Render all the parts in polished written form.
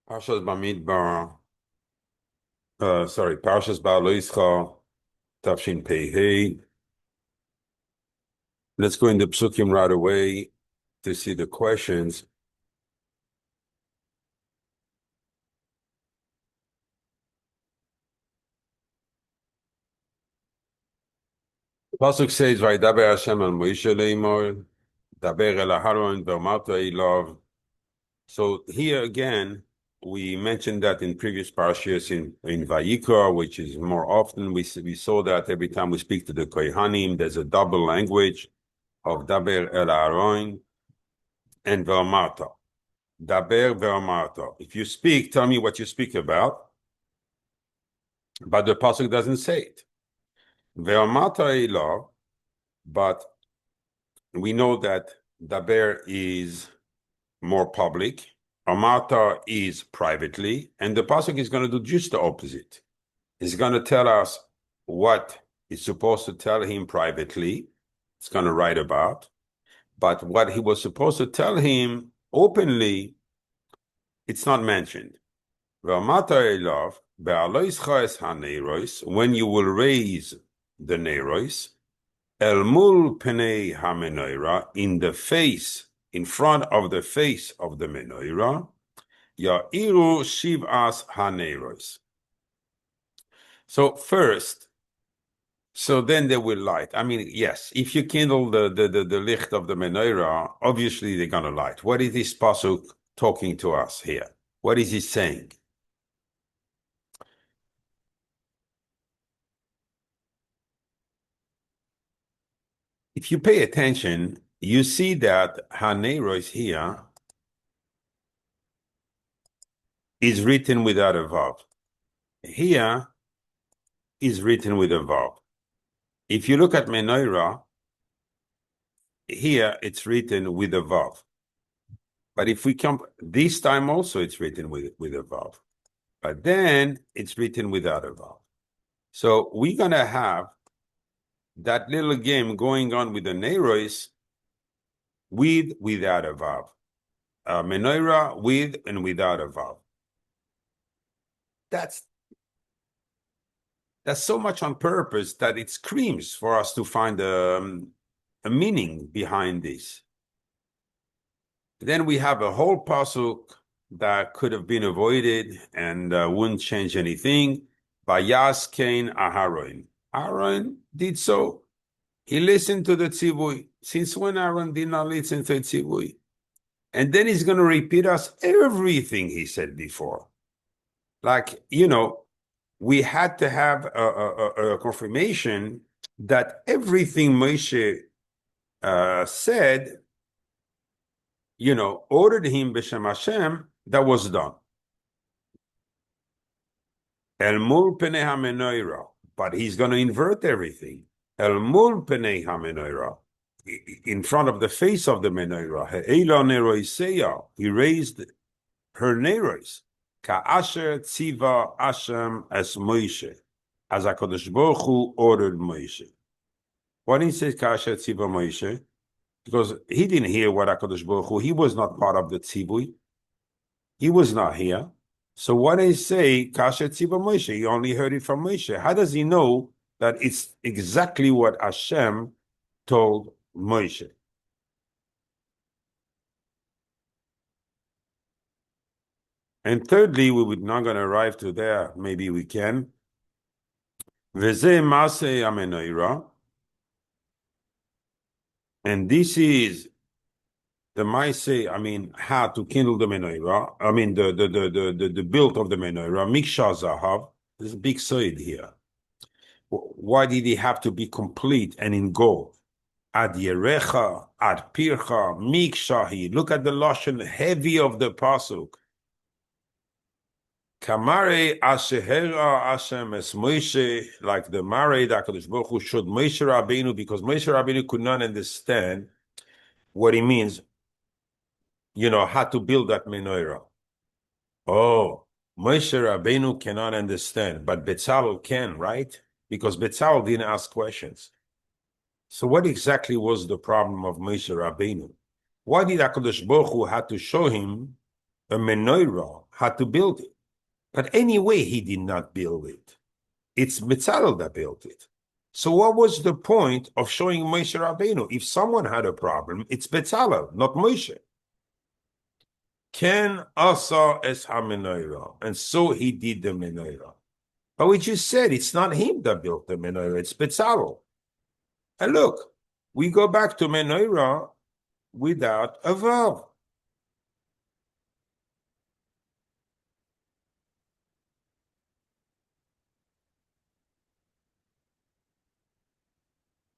Parshas Bamidbar, Parshas בהעלותך, Tafshin Pei. Let's go into Psukim right away to see the questions. Pasuk says, "Vaydaber Hashem al Moshe leimor, daber el Aharon ve'amarta elav." So here again, we mentioned that in previous parashas in Vayikra, which is more often we saw that every time we speak to the Kohanim, there's a double language of daber el Aharon and ve'amarta. Daber ve'amarta. If you speak, tell me what you speak about. But the pasuk doesn't say it. Ve'amarta elav, but we know that daber is more public, amarta is privately, and the pasuk is going to do just the opposite. It's going to tell us what it's supposed to tell him privately. It's going to write about, but what he was supposed to tell him openly, it's not mentioned. When you will raise the Neiros, el mul penei ha-menorah, in the face, in front of the face of the Menorah, ya'iru shiv'as ha-Neiros. So first, so then they will light. I mean, yes, if you kindle the licht of the Menorah, obviously they're going to light. What is this pasuk talking to us here? What is he saying? If you pay attention, you see that ha-Neiros here is written without a vav. Here is written with a vav. If you look at Menorah, here it's written with a vav. But if we come, this time also it's written with a vav. But then it's written without a vav. So we're going to have that little game going on with the Neiros without a vav. Menorah with and without a vav. That's so much on purpose that it screams for us to find a meaning behind this. Then we have a whole pasuk that could have been avoided and wouldn't change anything. Vayas Kain Aharon. Aharon did so. He listened to the tzivui. Since when Aharon did not listen to the tzivui? And then he's going to repeat us everything he said before. Like, we had to have a confirmation that everything Moshe said, ordered him b'shem Hashem, that was done. El mul penei ha-menorah, but he's going to invert everything. El mul penei ha-menorah, in front of the face of the Menorah. He'ela neroiseya, he raised her Neiros. Ka'asher tziva Hashem as Moshe, as HaKadosh Baruch Hu ordered Moshe. Why didn't he say Ka'asher tziva Moshe? Because he didn't hear what HaKadosh Baruch Hu, he was not part of the tzivui. He was not here. So why did he say Ka'asher tziva Moshe? He only heard it from Moshe. How does he know that it's exactly what Hashem told Moshe? And thirdly, we're not going to arrive to there. Maybe we can. V'zeh maseh ha-menorah. And this is the maaseh, how to kindle the Menorah. The build of the Menorah. Miksha zahav. There's a big side here. Why did he have to be complete and in gold? Ad yerecha, ad pircha, mikshahi. Look at the lashon heavy of the pasuk. Kamare ashehera Hashem es Moshe, like the mare that HaKadosh Baruch Hu showed Moshe Rabbeinu, because Moshe Rabbeinu could not understand what it means, how to build that menorah. Oh, Moshe Rabbeinu cannot understand, but Betzalel can, right? Because Betzalel didn't ask questions. So what exactly was the problem of Moshe Rabbeinu? Why did HaKadosh Baruch Hu have to show him a menorah, had to build it. But anyway, he did not build it. It's Bezalel that built it. So what was the point of showing Moshe Rabbeinu? If someone had a problem, it's Bezalel, not Moshe. Ken asa es ha-menorah. And so he did the menorah. But we just said it's not him that built the menorah, it's Bezalel. And look, we go back to menorah without a vav.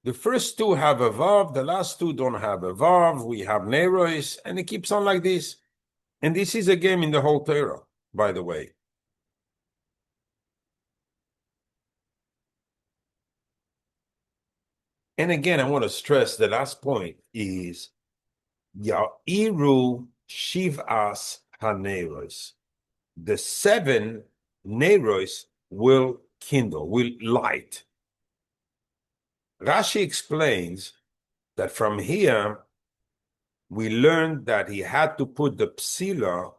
The first two have a vav, the last two don't have a vav. We have Neiros, and it keeps on like this. And this is a game in the whole Torah, by the way. And again, I want to stress the last point is Ya'iru Shiv'as HaNeiros. The 7 Neiros will kindle, will light. Rashi explains that from here, we learned that he had to put the psila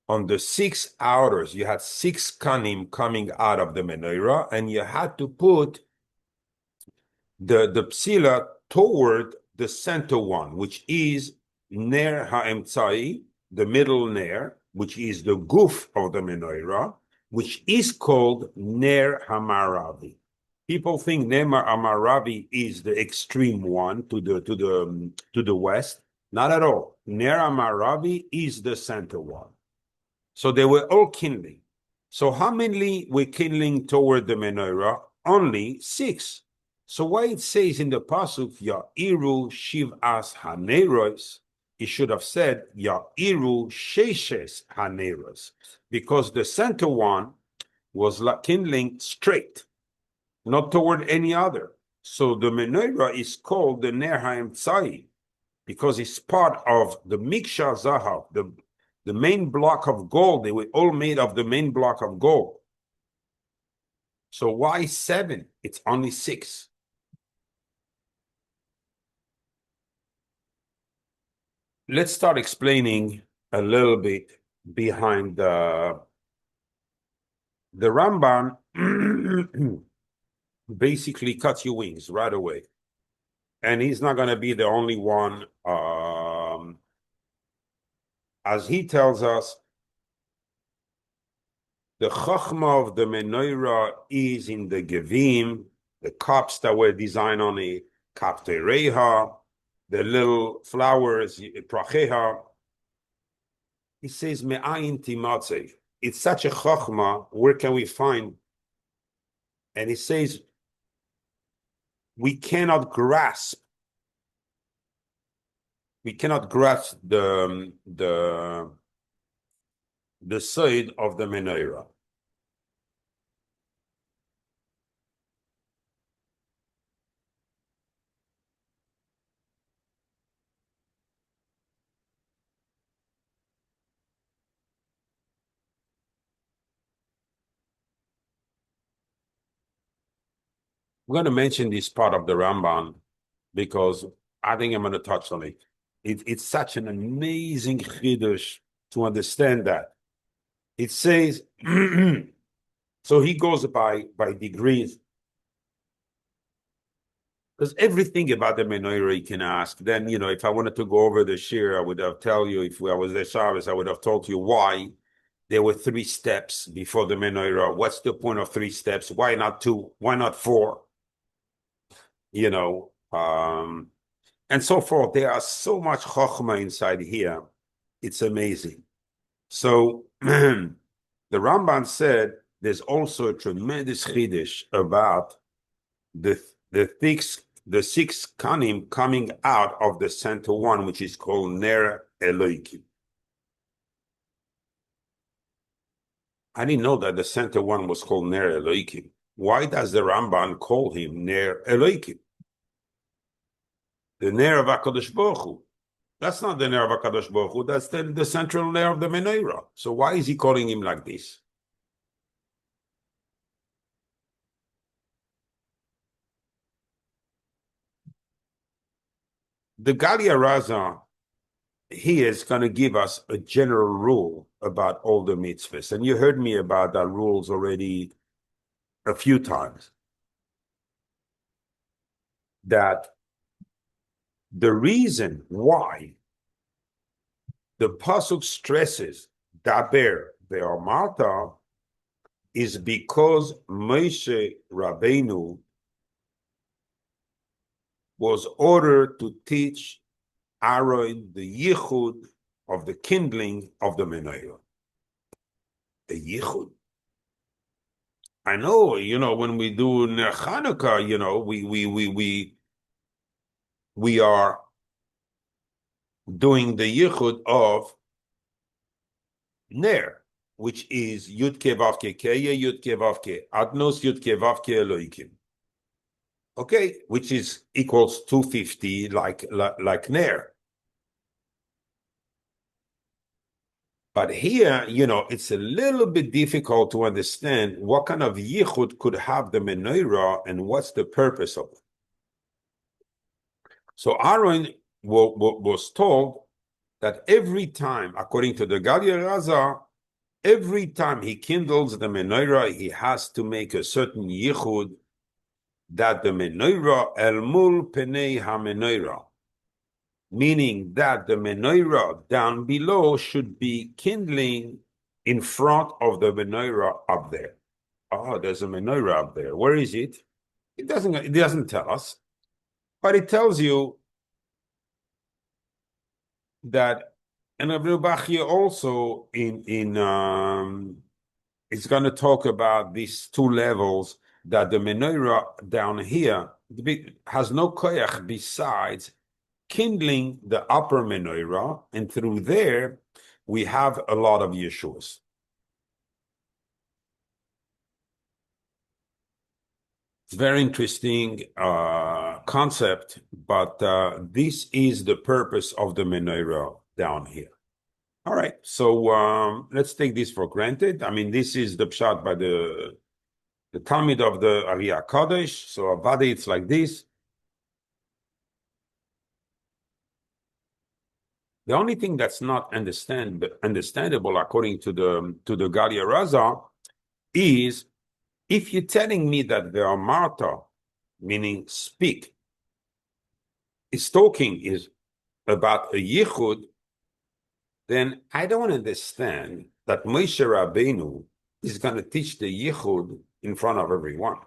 on the 6 outers. You had 6 kanim coming out of the menorah, and you had to put the psila toward the center one, which is ner ha'emtzai, the middle ner, which is the guf of the menorah, which is called ner hamaravi. People think ner hamaravi is the extreme one to the west. Not at all. Ner hamaravi is the center one. So they were all kindling. So how many were kindling toward the menorah? Only 6. So why it says in the pasuk Ya'iru Shiv'as HaNeiros, it should have said Ya'iru Sheshes HaNeiros, because the center one was kindling straight, not toward any other. So the menorah is called the Ner HaEmtzai because it's part of the Miksha Zahav, the main block of gold. They were all made of the main block of gold. So why 7? It's only 6. Let's start explaining a little bit behind the Ramban basically cuts your wings right away. And he's not going to be the only one. As he tells us, the chachma of the menorah is in the gevim, the cups that were designed on it, kaptereha, the little flowers, pracheha. He says, me'ayin timatzeh. It's such a chachma, where can we find? And he says, we cannot grasp the side of the menorah. I'm going to mention this part of the Ramban because I think I'm going to touch on it. It's such an amazing chiddush to understand that. It says, so he goes by degrees. Because everything about the menorah you can ask. Then, if I wanted to go over the shir, I would have tell you, if I was there Shabbos, I would have told you why there were 3 steps before the menorah. What's the point of 3 steps? Why not 2? Why not 4? And so forth. There are so much chokhmah inside here. It's amazing. So the Ramban said there's also a tremendous chiddush about the 6 kanim coming out of the center one, which is called Ner Eloikim. I didn't know that the center one was called Ner Eloikim. Why does the Ramban call him Ner Eloikim? The Ner of HaKadosh Baruch Hu. That's not the Ner of HaKadosh Baruch Hu. That's the central Ner of the Menorah. So why is he calling him like this? The Galia Raza he is going to give us a general rule about all the mitzvahs. And you heard me about that rules already a few times. That the reason why the pasuk stresses daber ve'amarta is because Moshe Rabbeinu was ordered to teach Aharon the yichud of the kindling of the Menorah. The yichud. I know, when we do Ner Chanukah, we are doing the yichud of Ner, which is Yud Ke Vav Ke Keye, Yud Ke Vav Ke Adnos, Yud Ke Vav Ke Elohikim. Okay, which is equals 250 like Ner. But here, it's a little bit difficult to understand what kind of yichud could have the Menorah and what's the purpose of it. So Aharon was told that every time, according to the Galia Raza, every time he kindles the Menorah, he has to make a certain yichud that the Menorah el mul penei ha-Menorah, meaning that the Menorah down below should be kindling in front of the Menorah up there. Oh, there's a Menorah up there. Where is it? It doesn't tell us, but it tells you that, and Abdul Bachir also it's going to talk about these two levels, that the Menorah down here has no koyach besides kindling the upper Menorah, and through there we have a lot of Yeshuas. It's very interesting concept, but this is the purpose of the Menorah down here. All right, so let's take this for granted. I mean, this is the pshat by the Talmud of the Ariyah Kodesh. So Avadi, it's like this. The only thing that's not understandable according to the Galia Raza is if you're telling me that the Amarta, meaning speak, talking is about a yichud, then I don't understand that Moshe Rabbeinu is going to teach the yichud in front of everyone.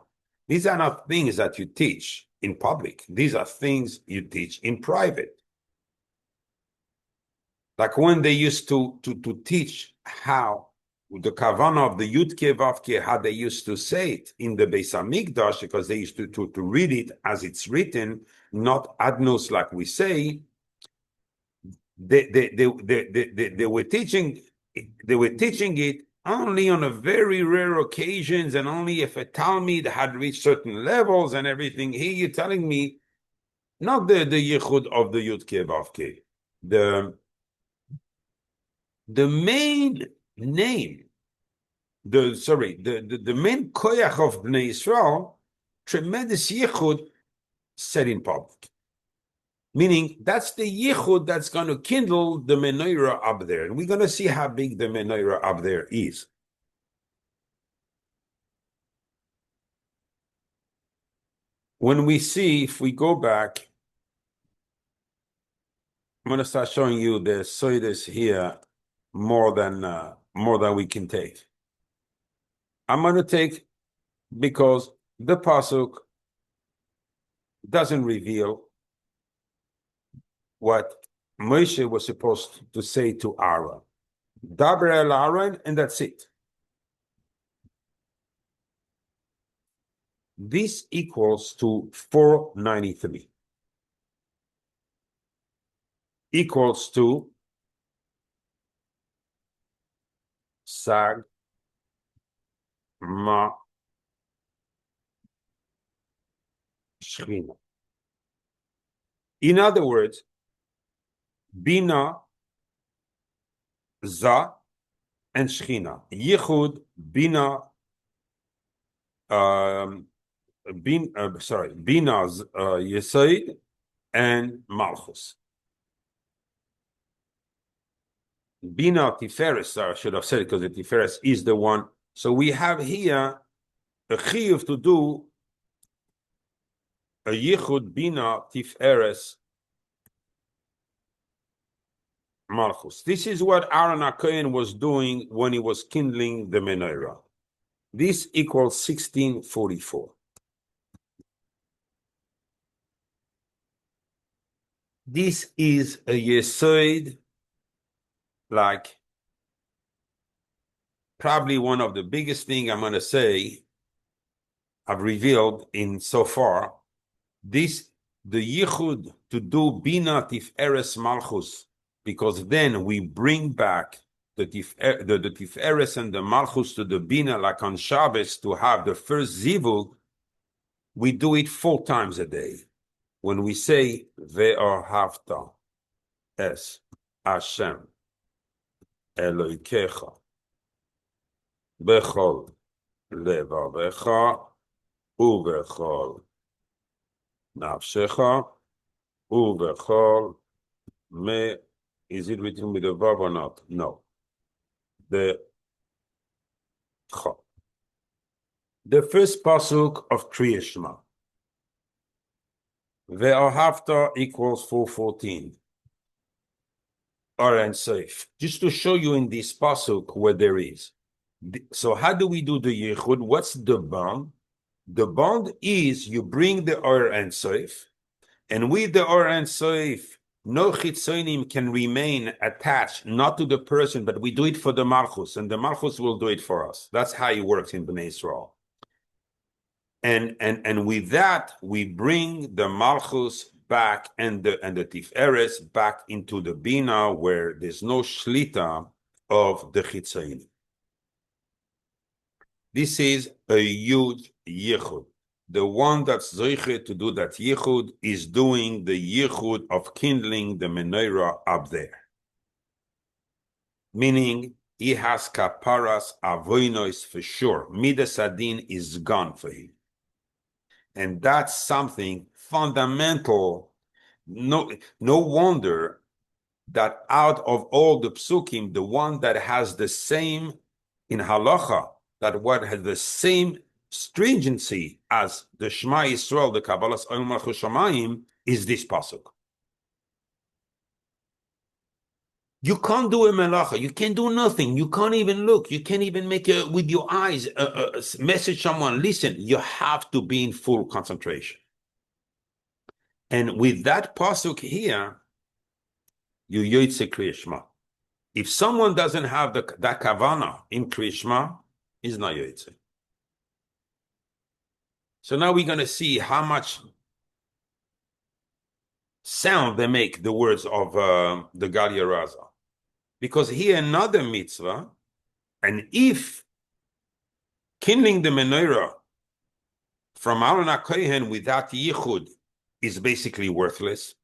These are not things that you teach in public. These are things you teach in private. Like when they used to teach how the kavanah of the Yud Ke Vav Ke, how they used to say it in the Beis Hamikdash, because they used to read it as it's written, not adnos like we say. They were teaching it only on a very rare occasions, and only if a Talmud had reached certain levels and everything. Here you're telling me not the yichud of the Yud Ke Vav Ke. The main name, the main koyach of Bnei Yisrael, tremendous yichud said in public. Meaning that's the yichud that's going to kindle the Menorah up there. And we're going to see how big the Menorah up there is. When we see, if we go back, I'm going to start showing you the soides here more than we can take. I'm going to take because the pasuk doesn't reveal what Moshe was supposed to say to Aharon. Daber el Aharon, and that's it. This equals to 493. Equals to Sag Ma Shechina. In other words, Bina, Za, and Shechina. Yichud, Bina, Bina's Yesaid, and Malchus. Bina Tiferes, I should have said it because the Tiferes is the one. So we have here a chiyuv to do a yichud Bina Tiferes Malchus. This is what Aharon Kohen was doing when he was kindling the Menorah. This equals 1644. This is a yesod, like probably one of the biggest thing I'm going to say I've revealed in so far. This, the yichud to do Bina Tiferes Malchus, because then we bring back the Tiferes and the Malchus to the Bina, like on Shabbos, to have the first zivug. We do it 4 times a day. When we say Ve'ahavta es Hashem Elokecha bechol levavecha ubechol nafshecha ubechol me. Is it written with a vav or not? No. The first pasuk of Kriya Shema. Ve'ahavta equals 414. And safe. Just to show you in this pasuk where there is. So how do we do the yichud? What's the bond? The bond is you bring the Or and Safe, and with the Or and Safe, no chitzonim can remain attached, not to the person, but we do it for the Malchus, and the Malchus will do it for us. That's how it works in Bnei Israel. And with that, we bring the Malchus back and the Tiferes back into the Bina, where there's no shlita of the chitzonim. This is a huge yichud. The one that's zoiche to do that yichud is doing the yichud of kindling the Menorah up there. Meaning, he has kaparas avoinos for sure. Midas adin is gone for him. And that's something fundamental. No wonder that out of all the psukim, the one that has the same in halacha, that what has the same stringency as the Shema Yisrael, the Kabbalah's Oil Malchus Shamayim, is this pasuk. You can't do a melacha. You can't do nothing. You can't even look. You can't even make with your eyes message someone. Listen, you have to be in full concentration. And with that pasuk here, you yoytze Kriya Shema. If someone doesn't have that kavana in Kriya Shema, he's not yoytze. So now we're going to see how much sound they make, the words of the Galia Raza. Because here another mitzvah, and if kindling the Menorah from Aharon Kohen without yichud is basically worthless,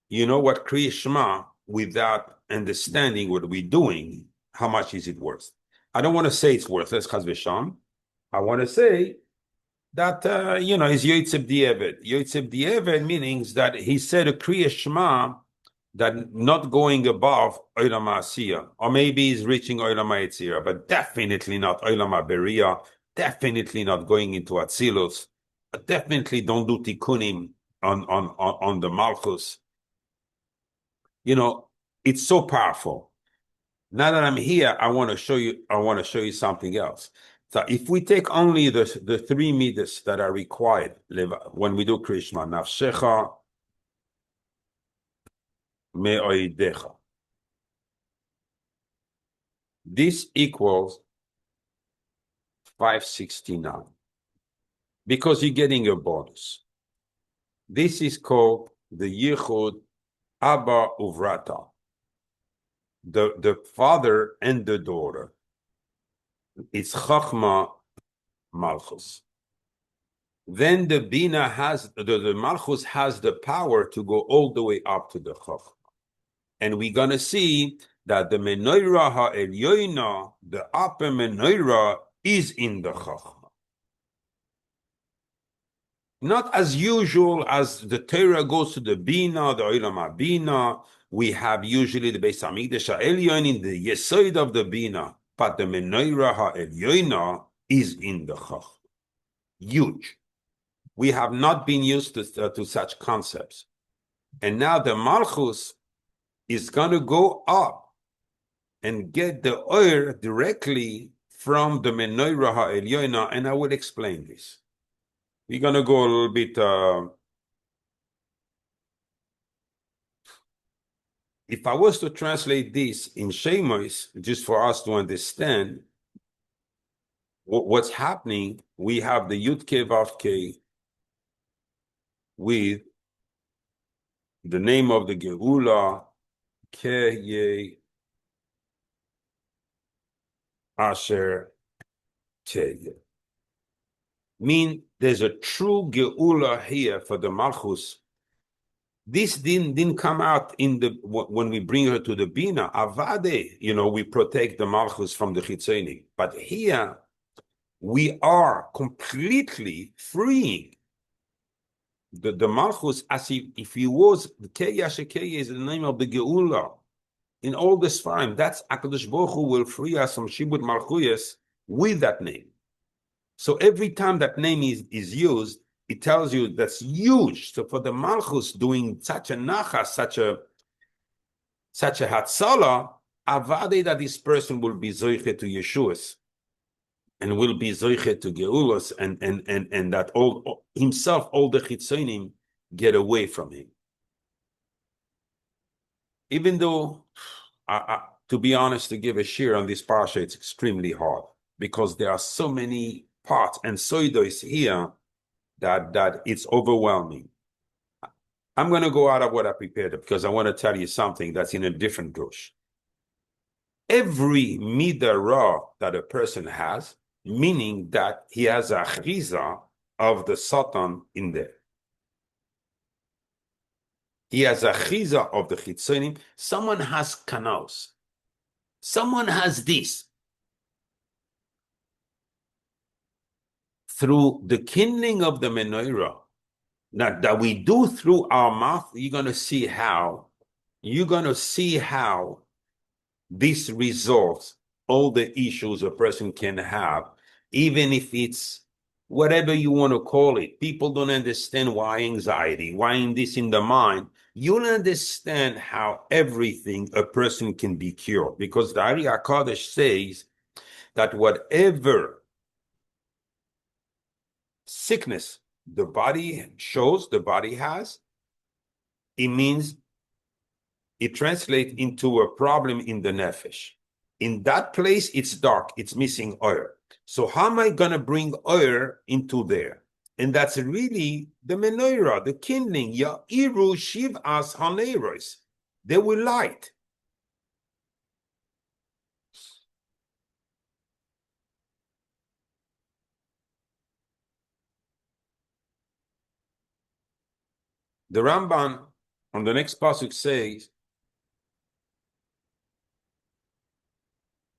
you know what Kriya Shema, without understanding what we're doing, how much is it worth? I don't want to say it's worthless, chas v'sham. I want to say that, is Yotzeb Di'eved. Yotzeb Di'eved means that he said a Kriya Shema that not going above Olam HaAsiyah, or maybe he's reaching Olam HaYetzirah, but definitely not Olam HaBeriyah, definitely not going into Atzilus, definitely don't do Tikkunim on the Malchus. It's so powerful. Now that I'm here, I want to show you something else. So if we take only the 3 midas that are required when we do Kriya Shema, nafshecha me'oidecha, this equals 569 because you're getting a bonus. This is called the yichud Abba Uvrata, the father and the daughter. It's Chachma Malchus. Then the Bina has, the Malchus has the power to go all the way up to the Chachma. And we're going to see that the Menorah HaElyoina, the upper Menorah, is in the Chachma. Not as usual as the Torah goes to the Bina, the Olam HaBina, we have usually the Beis Hamikdash Ha'elyon in the Yesod of the Bina, but the Menorah Ha'elyona is in the Chach. Huge. We have not been used to such concepts. And now the Malchus is going to go up and get the oil directly from the Menorah Ha'elyona, and I will explain this. We're going to go a little bit... if I was to translate this in Shemos, just for us to understand what's happening, we have the Yud Ke Vav Ke with the name of the Geula, Ke Ye Asher Teye. Mean there's a true Geula here for the Malchus. This didn't come out in the when we bring her to the Bina. Avade, we protect the Malchus from the Chitzonim. But here, we are completely freeing the Malchus as if he was, the Keya Shekeya is the name of the Geula. In all this time, that's HaKadosh Baruch Hu will free us from Shibud Malchuyas with that name. So every time that name is used, it tells you that's huge. So for the Malchus doing such a nachas, such a hatzala, avade that this person will be zoiche to Yeshuas and will be zoiche to Geulos, and that all himself, all the chitzonim get away from him. Even though, to be honest, to give a share on this parsha, it's extremely hard because there are so many parts and soidos here that it's overwhelming. I'm going to go out of what I prepared because I want to tell you something that's in a different drush. Every midah that a person has, meaning that he has a chiza of the Satan in there. He has a chiza of the chitzonim. Someone has kanos. Someone has this. Through the kindling of the Menorah, that we do through our mouth, you're going to see how this resolves all the issues a person can have, even if it's whatever you want to call it. People don't understand why anxiety, why this in the mind. You'll understand how everything a person can be cured, because the Ari HaKadosh says that whatever sickness the body shows, the body has, it means it translates into a problem in the nefesh. In that place, it's dark, it's missing oil. So how am I going to bring oil into there? And that's really the Menorah, the kindling. Ya'iru shiv'as haNeiros. They will light. The Ramban on the next pasuk says,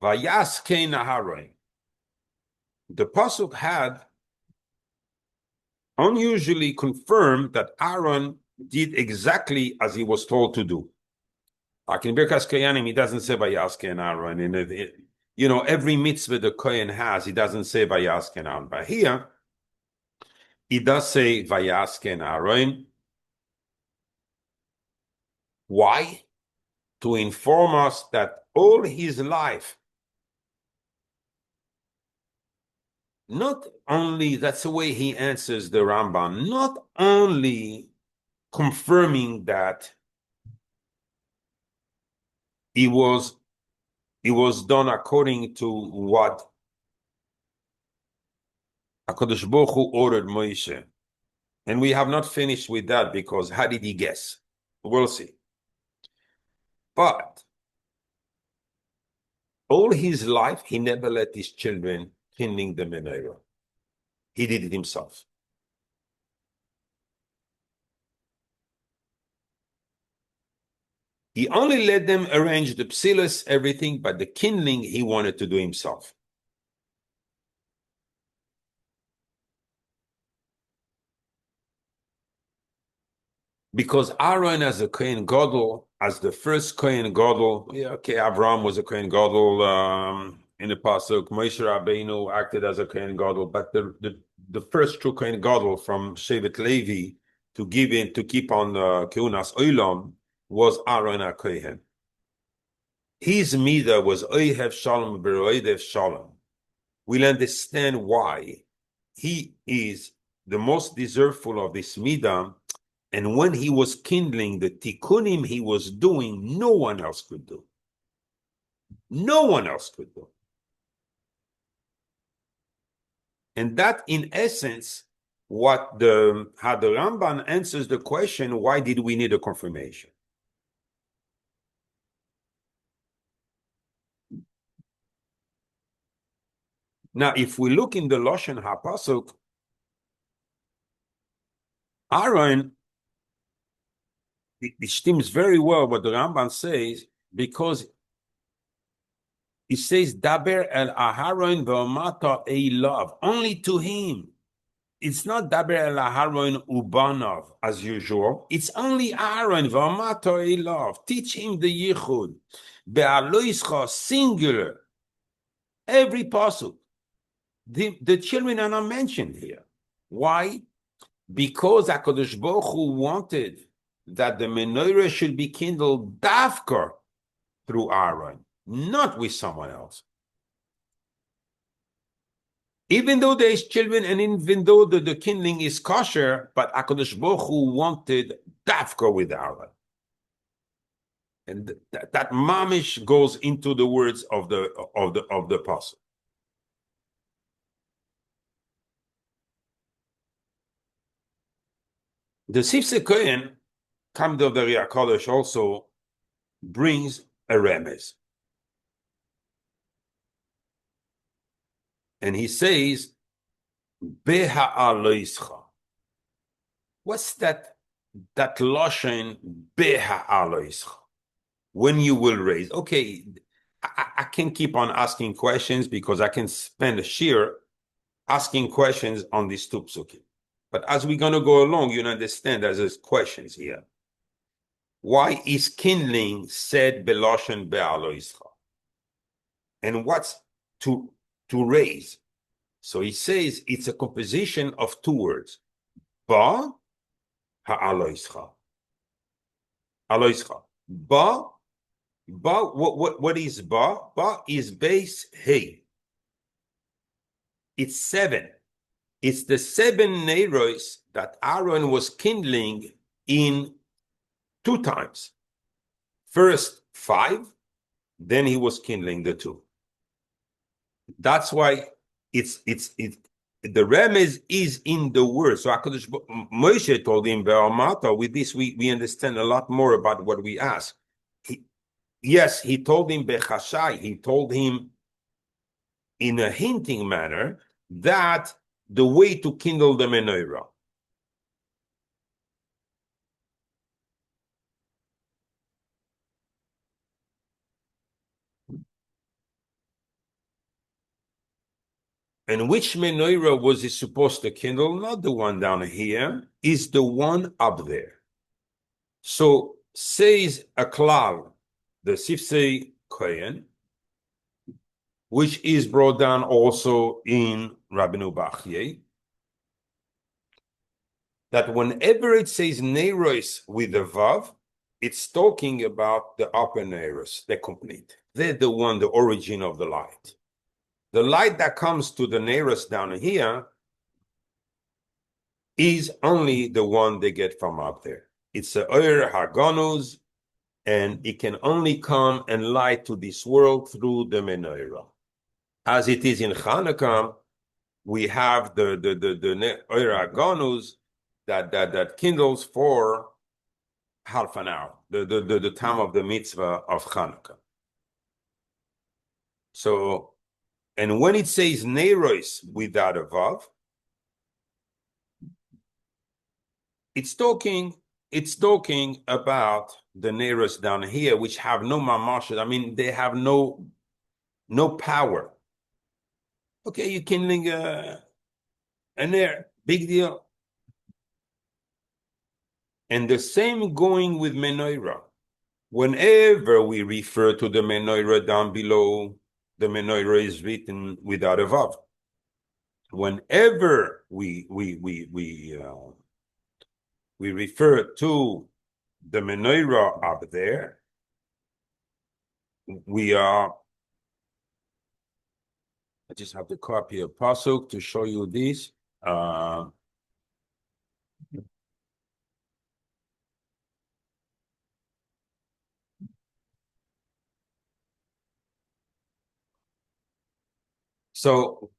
"Vayaskein Aharon." The pasuk had unusually confirmed that Aaron did exactly as he was told to do. Like in Birkas Kohanim, he doesn't say Vayaskein Aharon. And every mitzvah the Kohen has, he doesn't say Vayaskein Aharon. But here, he does say Vayaskein Aharon. Why? To inform us that all his life, not only, that's the way he answers the Rambam, not only confirming that it was done according to what HaKadosh Baruch Hu ordered Moshe. And we have not finished with that because how did he guess? We'll see. But all his life, he never let his children kindling the Menorah. He did it himself. He only let them arrange the psilas, everything, but the kindling he wanted to do himself. because Aaron as a Kohen Gadol, as the first Kohen Gadol, yeah, okay, Avraham was a Kohen Gadol in the pasuk. Moshe Rabbeinu acted as a Kohen Gadol, but the first true Kohen Gadol from Shevet Levi to keep on Kehunas Olam was Aaron HaKohen. His midah was Ohev Shalom Beroedev Shalom. We'll understand why he is the most deserveful of this midah. And when he was kindling, the tikkunim he was doing, no one else could do. No one else could do. And that, in essence, how the Ramban answers the question, why did we need a confirmation? Now, if we look in the Lashon HaPasuk, Aaron, it stems very well what the Ramban says, because he says, Daber el Aharon ve'omata eilav, only to him. It's not Daber el Aharon ubanav, as usual. It's only Aaron ve'omata eilav. Teach him the yichud. Baha'alotcha, singular. Every pasuk. The children are not mentioned here. Why? Because HaKadosh Baruch Hu wanted that the menorah should be kindled dafka through Aaron, not with someone else. Even though there is children and even though the kindling is kosher, but HaKadosh Baruch Hu wanted dafka with Aaron. And that mamish goes into the words of the apostle. The Sifsei Kohen, Kamd of the Riyah Kodesh, also brings a remez. And he says, Beha'alotcha. What's that Lashon Beha'alotcha? When you will raise. Okay, I can keep on asking questions because I can spend a shir asking questions on these two psukim. But as we're going to go along, you'll understand there's questions here. Why is kindling said Beloshen Beha'alotcha? And what's to raise? So he says it's a composition of two words. Ba ha'alotcha. Alotcha. Ba, what is ba? Ba is base hey. It's 7. It's the 7 Neiros that Aaron was kindling in 2 times. First 5, then he was kindling the 2. That's why it's the remez is in the word. So Moshe told him, with this we understand a lot more about what we ask. He told him bechashai, he told him in a hinting manner that the way to kindle the menorah. And which menorah was he supposed to kindle? Not the one down here, is the one up there. So says a klal, the Sifsei Kohen, which is brought down also in Rabbeinu Bachye, that whenever it says Neiros with a vav, it's talking about the upper Neiros, the complete. They're the one, the origin of the light. The light that comes to the Neiros down here is only the one they get from up there. It's a Oyer Haganuz, and it can only come and light to this world through the Menorah. As it is in Hanukkah, we have the Oyer Haganuz that kindles for half an hour, the time of the mitzvah of Hanukkah. So, and when it says Neiros without a vav, it's talking about the Neiros down here, which have no mamash. I mean, they have no power. Okay, you're kindling an air, big deal. And the same going with Menorah. Whenever we refer to the Menorah down below, the Menorah is written without a vav. Whenever we refer to the Menorah up there, we are. I just have to copy a pasuk to show you this. So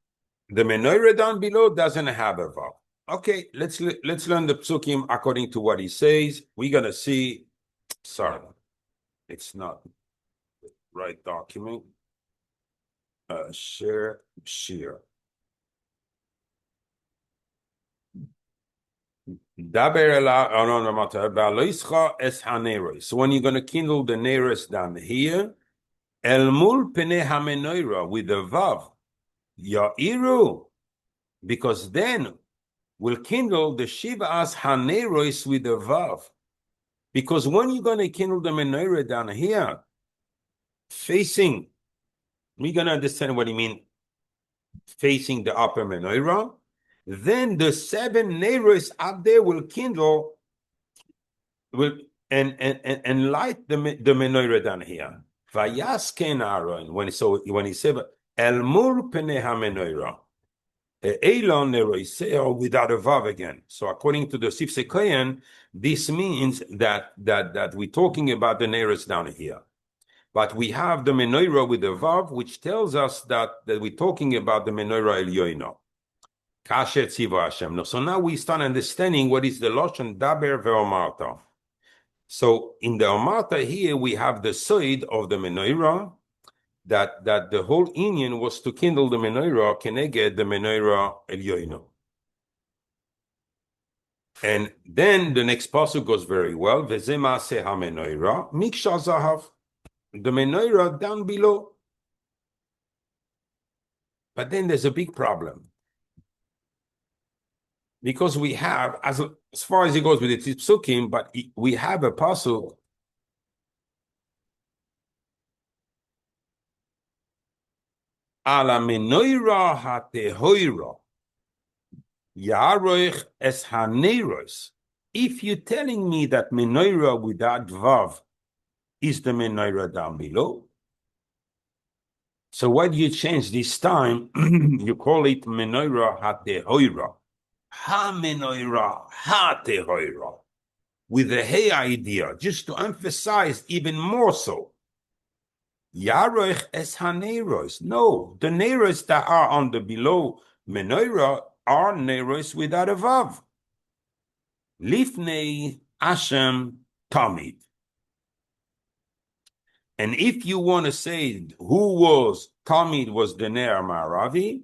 the Menorah down below doesn't have a vav. Okay, let's learn the psukim according to what he says. We're gonna see. Sorry, it's not the right document. Share. So when you're gonna kindle the Neiros down here, El mul pene ha-menorah with the vav, ya'iru, because then we'll kindle the shivas ha-neiros with the vav. Because when you're going to kindle the menorah down here, facing, we're going to understand what you mean, facing the upper menorah, then the 7 neiros up there will kindle, and light the menorah down here. Vayasken Aharon, when he said El mur pene ha-menorah, Elon neroiseo without a vav again. So according to the Sifsei Kohen, this means that we're talking about the Neiros down here. But we have the Menorah with the vav, which tells us that we're talking about the Menorah Elyoino. Kasher tziva Hashem. So now we start understanding what is the Lashon Daber ve'omarta. So in the Omarta here, we have the side of the Menorah, that the whole Indian was to kindle the Menorah keneged the Menorah Elyoino. And then the next pasuk goes very well. V'zeh ma'aseh ha-menorah miksha zahav. The Menorah down below. But then there's a big problem. Because we have, as far as it goes with the psukim, but we have a pasuk ala menorah ha-tehoira yaroich es ha-neiros. If you're telling me that menorah without vav is the menorah down below, so why do you change this time? You call it menorah ha-tehoira. Ha-menorah ha-tehoira. With the hey idea, just to emphasize even more so. Yaroich es ha-neiros. No, the neiros that are on the below menorah are neiros without a vav. Lifnei Hashem tamid. And if you want to say who was tamid was the Ner Ma'aravi,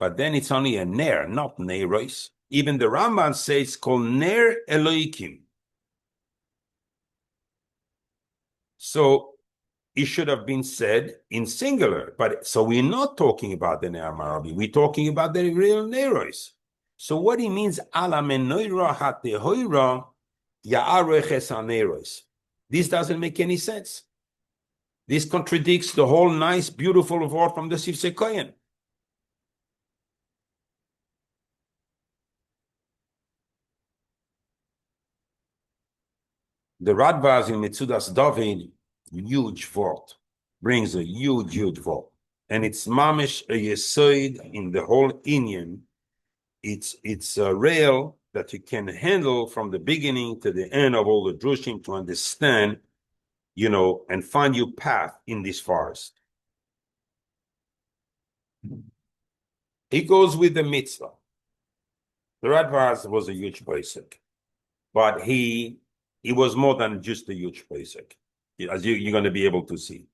but then it's only a Ner, not neiros. Even the Ramban says it's called Ner Eloikim. So it should have been said in singular, but so we're not talking about the Ner Ma'aravi, we're talking about the real Neiros. So what he means, ala menorah ha-tehoira ya'arech es ha-neiros. This doesn't make any sense. This contradicts the whole nice, beautiful word from the Sifsei Kohen. The Radbaz in Metzudas David, huge word, brings a huge word. And it's mamish a yesod in the whole Inyan. It's a rail that you can handle from the beginning to the end of all the drushim to understand, and find your path in this forest. He goes with the mitzvah. The Radbaz was a huge basic, but he was more than just a huge basic, as you're going to be able to see.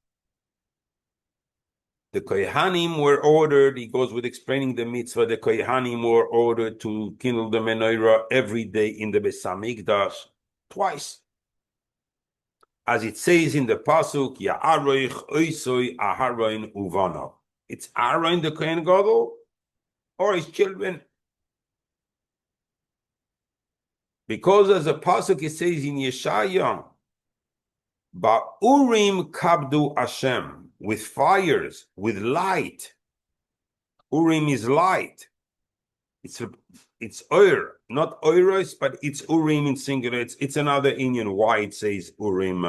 The Kohanim were ordered, he goes with explaining the mitzvah, the Kohanim were ordered to kindle the Menorah every day in the Beis Hamikdash, twice. As it says in the pasuk, Ya'aroich oisoi Aharon uvanav. It's Aharon the Kohen Gadol or his children. Because as the pasuk it says in Yeshaya, Ba'urim kabdu Hashem, with fires, with light. Urim is light. It's Ur, not Oiros, but it's Urim in singular. It's another Indian why it says Urim.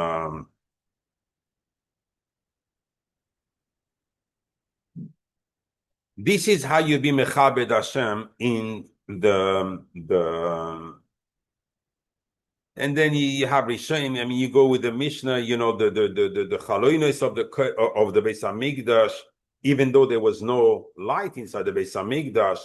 This is how you be mechabed Hashem in the and then you have Rishayim. I mean, you go with the Mishnah. You know the chaloinos of the Beis Hamikdash. Even though there was no light inside the Beis Hamikdash,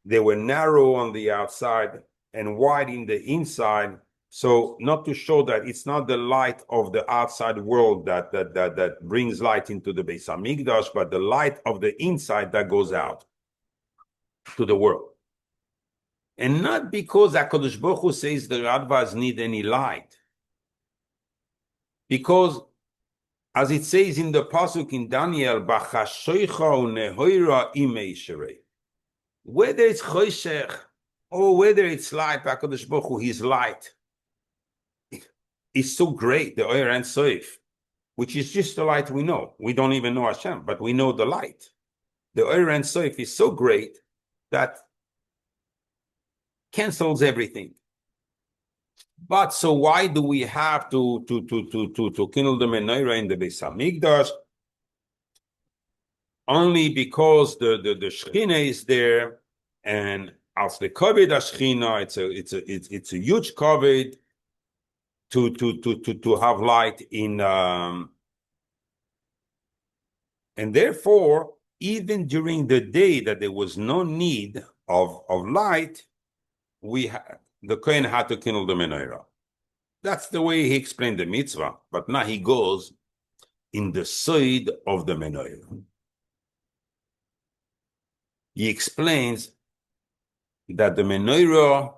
they were narrow on the outside and wide in the inside. So not to show that it's not the light of the outside world that brings light into the Beis Hamikdash, but the light of the inside that goes out to the world. And not because HaKadosh Baruch Hu says the Radvas need any light. Because, as it says in the Pasuk in Daniel, B'chashoicha u'nehoira imei sherei. Whether it's choshech or whether it's light, HaKadosh Baruch Hu, His light is so great, the Oyer and Soif, which is just the light we know. We don't even know Hashem, but we know the light. The Oyer and Soif is so great that cancels everything. But so why do we have to kindle the Menorah in the Beis Hamikdash? Only because the Shechina is there, and as the Kavod Shechina, it's a huge Kavod to have light in, and therefore even during the day that there was no need of light, the Kohen had to kindle the Menorah. That's the way he explained the mitzvah. But now he goes in the side of the Menorah. He explains that the Menorah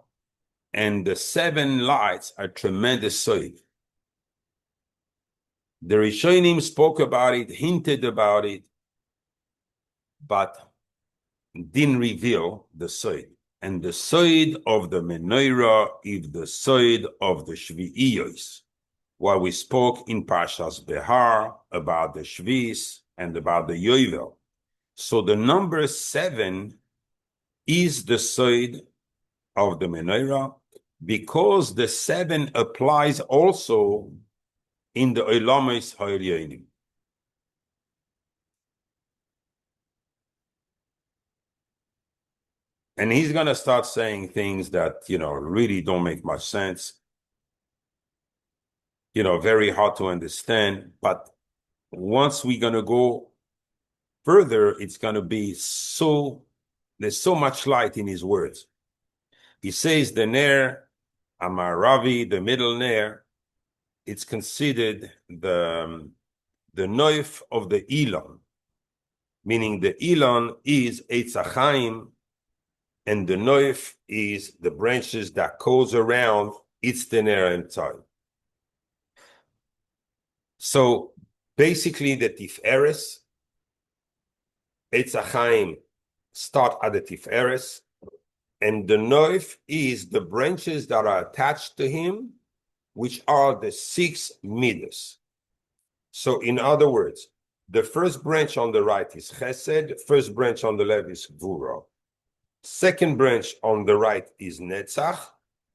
and the 7 lights are tremendous side. The Rishonim spoke about it, hinted about it, but didn't reveal the side. And the side of the Menorah is the side of the Shvi'iyos, what we spoke in Parshas Behar about the Shvis and about the Yovel. So the number 7 is the side of the Menorah because the 7 applies also in the Olamis Ha'elyonim. And he's going to start saying things that, really don't make much sense. Very hard to understand. But once we're going to go further, it's going to be there's so much light in his words. He says the Ner, Amaravi, the middle Ner, it's considered the Noif of the Elon, meaning the Elon is Eitz HaChaim, and the Noif is the branches that goes around, it's the Ner inside. So basically the Tiferes, Eitz HaChaim start at the Tiferes, and the Noif is the branches that are attached to him, which are the 6 midas. So in other words, the first branch on the right is Chesed, first branch on the left is Gvura. Second branch on the right is Netzach.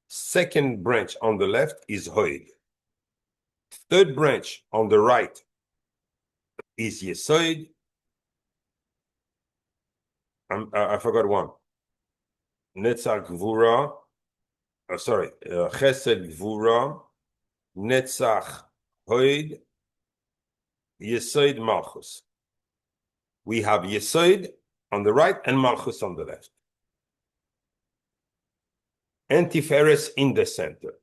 Second branch on the left is Hoid. Third branch on the right is Yesod. I forgot one. Netzach Gvura. Chesed Gvura. Netzach Hoid. Yesod Malchus. We have Yesod on the right and Malchus on the left. And Tiferes in the center.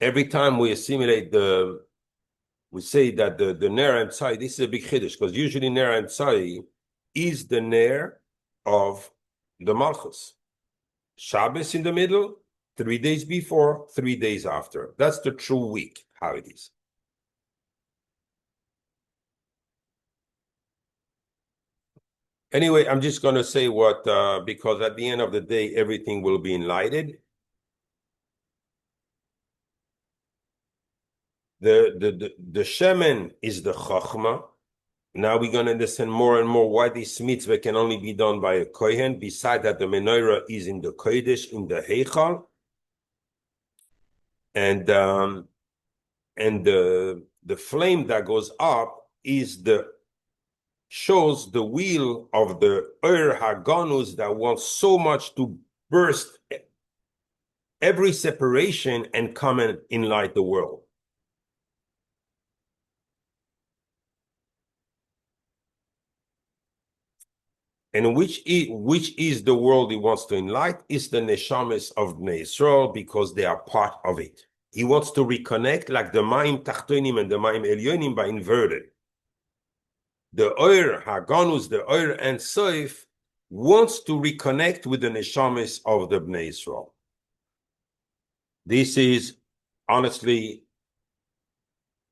Every time we assimilate we say that the Ner and Tzai, this is a big chiddush, because usually Ner and Tzai is the Ner of the Malchus. Shabbos in the middle, 3 days before, 3 days after. That's the true week, how it is. Anyway, I'm just going to say what, because at the end of the day, everything will be enlightened. The shemen is the chachma. Now we're going to understand more and more why this mitzvah can only be done by a Kohen, besides that the menorah is in the Kodesh, in the Heichal. And the flame that goes up shows the wheel of the Ur Haganus that wants so much to burst every separation and come and enlighten the world. And which is the world he wants to enlighten is the neshamas of Bnei Yisrael, because they are part of it. He wants to reconnect like the Mayim Tachtonim and the Mayim Elyonim by inverted. The Oir Haganus, the Oir and Soif, wants to reconnect with the neshamas of the Bnei Yisrael. This is honestly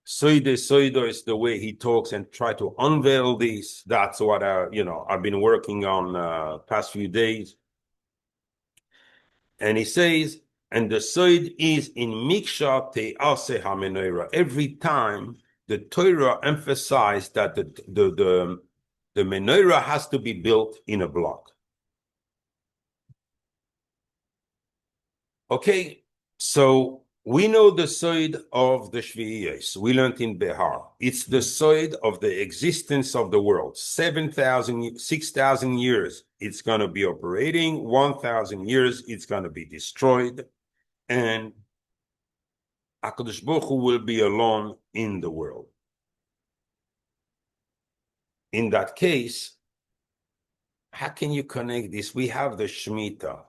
Soido is the way he talks and try to unveil this. That's what I've been working on past few days. And he says, and the Soid is in Miksha Te'ase HaMenorah. Every time the Torah emphasized that the menorah has to be built in a block. Okay, so we know the side of the Shvi'iyos. We learned in Behar. It's the side of the existence of the world. 6,000 years, it's going to be operating. 1,000 years, it's going to be destroyed. And HaKadosh Baruch Hu will be alone in the world. In that case, how can you connect this? We have the Shemitah.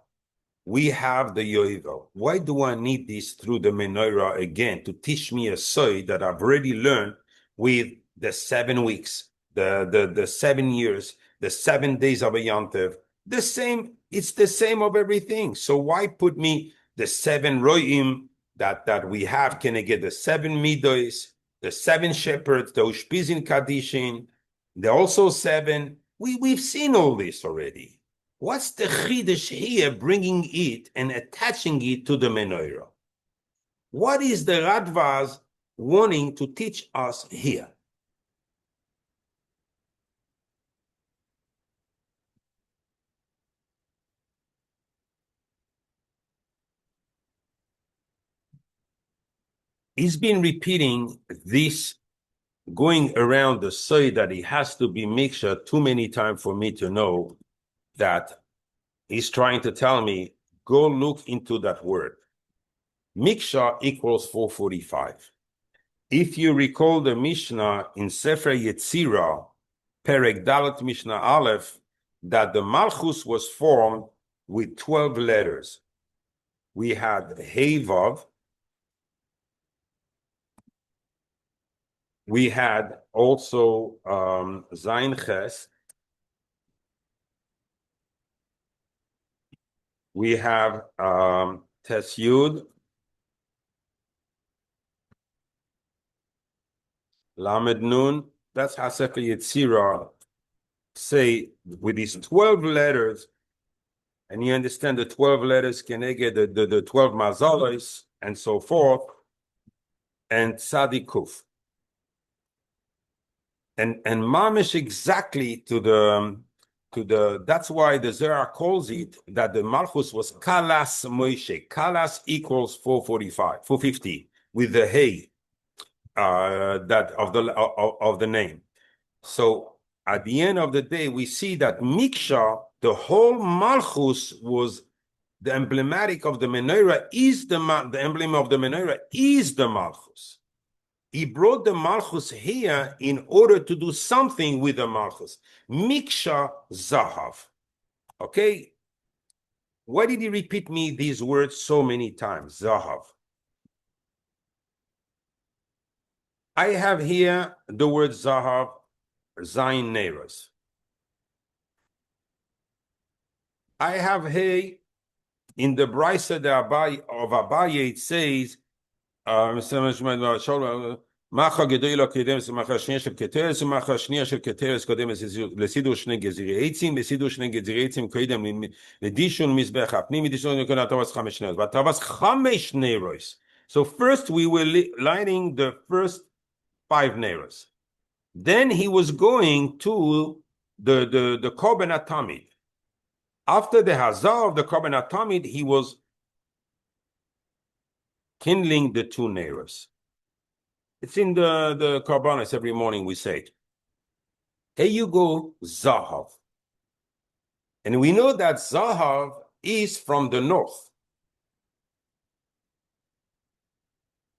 We have the Yovel. Why do I need this through the Menorah again to teach me a soy that I've already learned with the 7 weeks, the 7 years, the 7 days of a Yantev? The same, it's the same of everything. So why put me the 7 Roim that we have? Can I get the 7 Midos, the 7 shepherds, the Ushpizin Kadishin? They're also 7. We've seen all this already. What's the chidush here, bringing it and attaching it to the menorah? What is the Radvaz wanting to teach us here? He's been repeating this, going around the side that he has to be mixture too many times for me to know that he's trying to tell me, go look into that word. Miksha equals 445. If you recall the Mishnah in Sefer Yetzirah, Perek Dalet Mishnah Aleph, that the Malchus was formed with 12 letters. We had Hey Vav. We had also Zayin Ches. We have Tes Yud, Lamed Nun. That's how Sefer Yetzirah say with these 12 letters, and you understand the 12 letters can get the 12 mazalos and so forth, and Tzadikuf. And mamish exactly to the that's why the Zohar calls it that the Malchus was Kalas Moshe. Kalas equals 445, 450 with the Hey that of the name. So at the end of the day, we see that Miksha, the whole Malchus was the emblematic of the Menorah, is the emblem of the Menorah is the Malchus. He brought the Malchus here in order to do something with the Malchus. Miksha Zahav. Okay? Why did he repeat me these words so many times? Zahav. I have here the word Zahav, Zayin Neiros. I have here in the Brisa of Abaye, it says, מאחה גדולה קודמת למאחה שנייה של כתרס, ומאחה שנייה של כתרס קודמת לסידור שני גזירי עצים, וסידור שני גזירי עצים קודם לדישון מזבח הפנימי, דישון נקודה תרבס 5 נרות, ותרבס 5 נרוס. So first we were lighting the first 5 Neiros. Then he was going to the Korban Atamid. After the Hazar of the Korban Atamid, he was kindling the 2 Neiros. It's in the Korbanos every morning we say it. Here you go, Zahav. And we know that Zahav is from the north.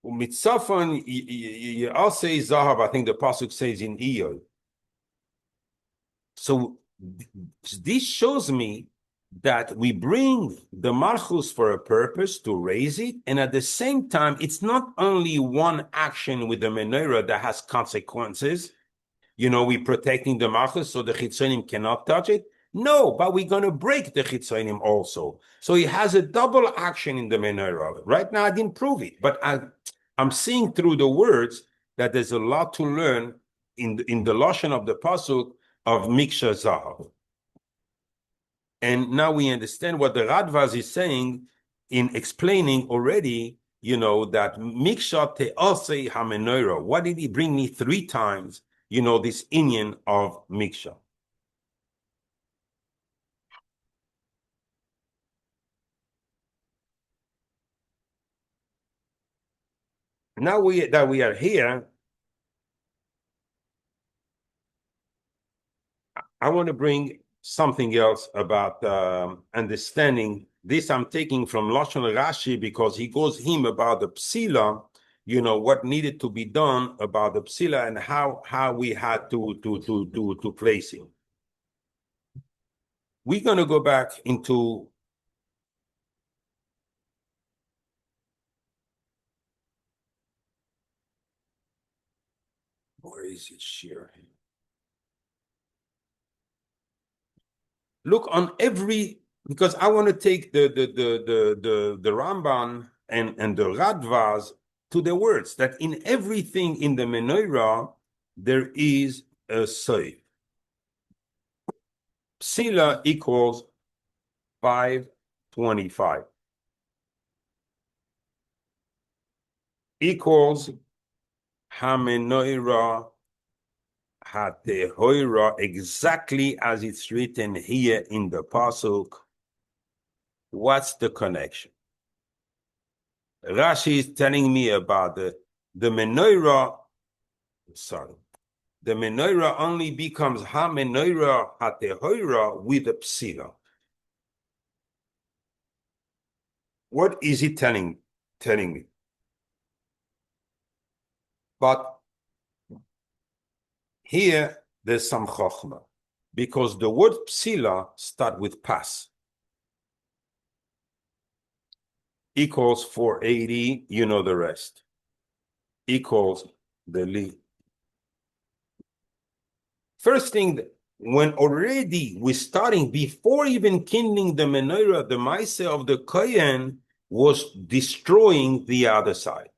Mitzafon, I'll say Zahav, I think the Pasuk says in Iyod. So this shows me that we bring the Malchus for a purpose to raise it, and at the same time, it's not only one action with the Menorah that has consequences. You know, we're protecting the Malchus so the Chitzonim cannot touch it. No, but we're going to break the Chitzonim also. So it has a double action in the Menorah. Right now, I didn't prove it, but I'm seeing through the words that there's a lot to learn in the Lashon of the Pasuk of Miksha Zahav. And now we understand what the Radvaz is saying in explaining already, you know, that Miksha Te'asei HaMenorah. What did he bring me 3 times? You know, this inyan of Miksha. Now that we are here, I want to bring something else about understanding. This I'm taking from Lashon Rashi because he goes him about the psila, you know, what needed to be done about the psila and how we had to place him. We're going to go back into where is it here? Look on every, because I want to take the Ramban and the Radvaz to the words that in everything in the Menorah there is a save. Psila equals 525 equals HaMenorah HaTehoira, exactly as it's written here in the Pasuk. What's the connection? Rashi is telling me about the Menorah. Sorry. The Menorah only becomes HaMenorah HaTehoira with a psila. What is he telling me? But here, there's some chokhmah, because the word psila start with pas. Equals 480, you know the rest. Equals the li. First thing, when already we're starting, before even kindling the Menorah, the Maaseh of the Kohen was destroying the other side.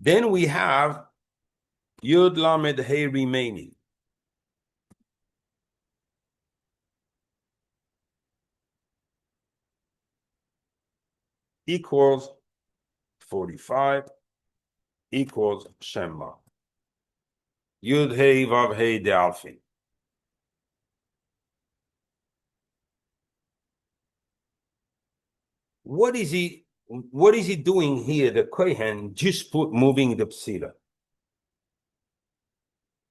Then we have Yud Lamed Hey remaining. Equals 45 equals Shema. Yud Hey Vav Hey De'alfin. What is he doing here, the Kohen, just moving the psila?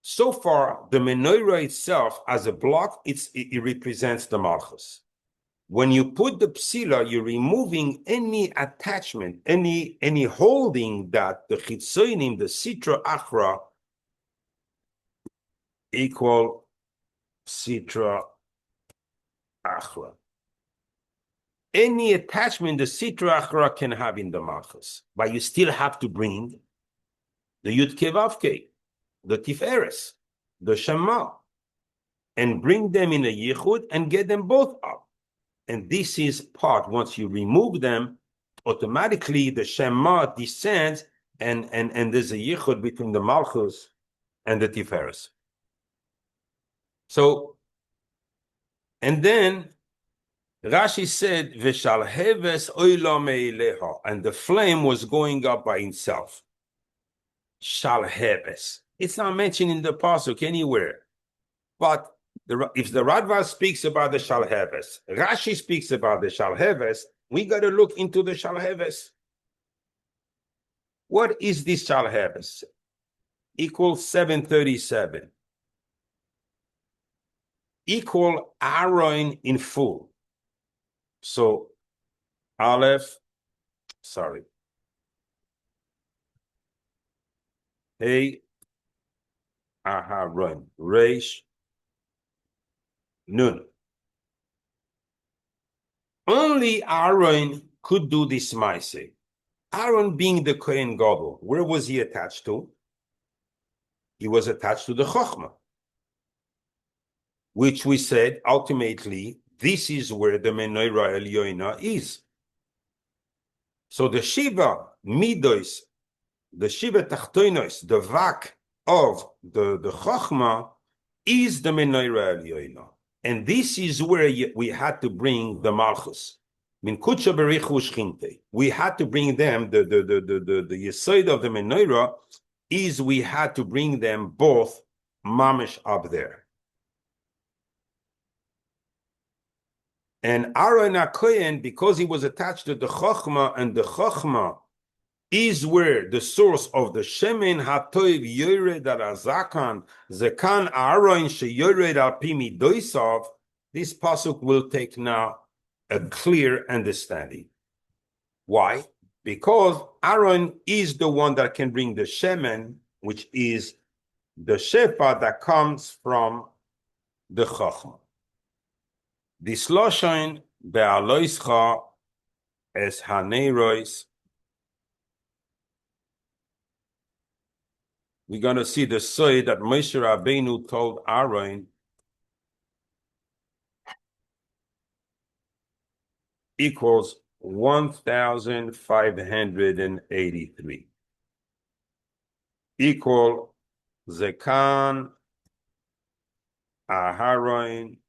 So far, the Menorah itself as a block, it represents the Malchus. When you put the psila, you're removing any attachment, any holding that the chitzonim, the sitra achra, equal sitra achra. Any attachment the sitra achra can have in the Malchus, but you still have to bring the Yud Kevavke, the Tiferes, the Shema, and bring them in a Yichud and get them both up. And this is part, once you remove them, automatically the Shema descends and there's a yichud between the Malchus and the Tiferes. So, and then Rashi said, "V'shalheves oila me'ileha," and the flame was going up by itself. Shalheves. It's not mentioned in the pasuk anywhere, but if the Radva speaks about the Shalheves, Rashi speaks about the Shalheves, we got to look into the Shalheves. What is this Shalheves? Equals 737. Equal Aharon in full. So Aleph, sorry. Hey, Aharon, Reish, Nun. Only Aharon could do this Maaseh. Aharon being the Kohen Gadol, where was he attached to? He was attached to the Chochmah, which we said ultimately this is where the Menorah Elyoina is. So the Shiva Midos, the Shiva Tachtoinos, the Vak of the Chochmah is the Menorah Elyoina. And this is where we had to bring the Malchus. Min Kutsha Berichu Shchinte. We had to bring them, the Yesod of the Menorah is we had to bring them both mamish up there. And Aharon HaKohen, because he was attached to the Chochmah, and the Chochmah is where the source of the Shemen HaToiv Yored al Zakan, Zekan Aharon sheyored al pi midosav, this pasuk will take now a clear understanding. Why? Because Aharon is the one that can bring the Shemen, which is the Shefa that comes from the Chochmah. This Loshen, Be'aloischa, es Neiros. We're going to see the soy that Moshe Rabbeinu told Aharon equals 1,583. Equal Zekan Aharon.